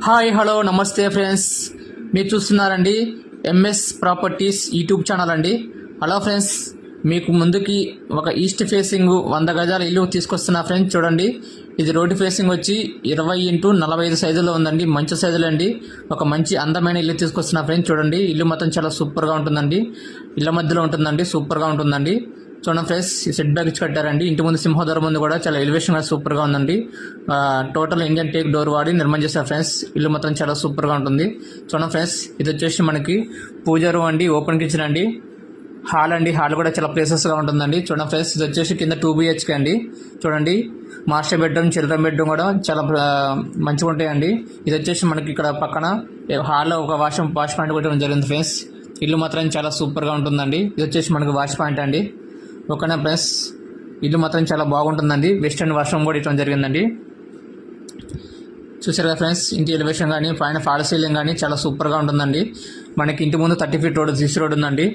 Hi hello నమస్తే friends, మీరు చూస్తున్నారండి ఎంఎస్ ప్రాపర్టీస్ యూట్యూబ్ ఛానల్ అండి. హలో ఫ్రెండ్స్, మీకు ముందుకి ఒక ఈస్ట్ ఫేసింగ్ 100 గజాల ఇల్లు తీసుకొస్తున్నా ఫ్రెండ్స్. చూడండి, ఇది రోడ్డు ఫేసింగ్ వచ్చి 20x45 సైజులో ఉందండి. మంచి సైజులో అండి. ఒక మంచి అందమైన ఇల్లు తీసుకొస్తున్నా ఫ్రెండ్స్. చూడండి, ఇల్లు మొత్తం చాలా సూపర్గా ఉంటుందండి. ఇళ్ళ మధ్యలో ఉంటుందండి, సూపర్గా ఉంటుందండి. చూడండి ఫ్రెండ్స్, సెట్ బ్యాక్ ఇచ్చి కట్టారండి. ఇంటి ముందు సింహద్వారం ముందు కూడా చాలా ఎలివేషన్ సూపర్గా ఉందండి. టోటల్ ఇండియన్ టేక్ డోర్ వాడి నిర్మాణం చేస్తారు ఫ్రెండ్స్. ఇల్లు మొత్తం చాలా సూపర్గా ఉంటుంది. చూడండి ఫ్రెండ్స్, ఇది వచ్చేసి మనకి పూజ రూమ్ అండి, ఓపెన్ కిచెన్ అండి. హాల్ అండి, హాల్ కూడా చాలా ప్లేసెస్గా ఉంటుందండి. చూడండి ఫ్రెండ్స్, ఇది వచ్చేసి కింద 2 BHK అండి. చూడండి, మాస్టర్ బెడ్రూమ్, చిల్డ్రన్ బెడ్రూమ్ కూడా చాలా మంచిగా ఉంటాయండి. ఇది వచ్చేసి మనకి ఇక్కడ పక్కన హాల్లో ఒక వాష్ పాయింట్ పెట్టడం జరిగింది ఫ్రెండ్స్. ఇల్లు మాత్రం చాలా సూపర్గా ఉంటుందండి. ఇది వచ్చేసి మనకి వాష్ పాయింట్ అండి. ఓకేనా ఫ్రెండ్స్, ఇల్లు మాత్రం చాలా బాగుంటుందండి. వెస్టర్న్ వాష్రూమ్ కూడా ఇవ్వడం జరిగిందండి. చూసారు కదా ఫ్రెండ్స్, ఇంటి ఎలివేషన్ కానీ పైన ఫాల్ సీలింగ్ కానీ చాలా సూపర్గా ఉంటుందండి. మనకి ఇంటి ముందు 30 feet రోడ్, సిసి రోడ్ ఉందండి.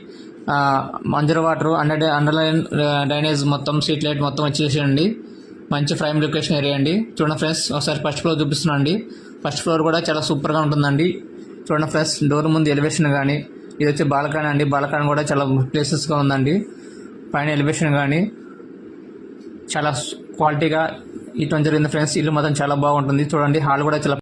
మంజర్ వాటర్, అండర్లైన్ డ్రైనేజ్ మొత్తం, స్ట్రీట్ లైట్ మొత్తం వచ్చేసేయండి. మంచి ప్రైమ్ లొకేషన్ ఏరియా అండి. చూడండి ఫ్రెండ్స్, ఒకసారి ఫస్ట్ ఫ్లోర్ చూపిస్తున్నాను అండి. ఫస్ట్ ఫ్లోర్ కూడా చాలా సూపర్గా ఉంటుందండి. చూడండి ఫ్రెండ్స్, డోర్ ముందు ఎలివేషన్ కానీ, ఇది వచ్చి బాల్కనీ అండి. బాల్కనీ కూడా చాలా ప్లేసెస్గా ఉందండి. పైన ఎలివేషన్ కానీ చాలా క్వాలిటీగా ఇవ్వడం జరిగింది ఫ్రెండ్స్. ఇల్లు మాత్రం చాలా బాగుంటుంది. చూడండి, హాల్ కూడా చాలా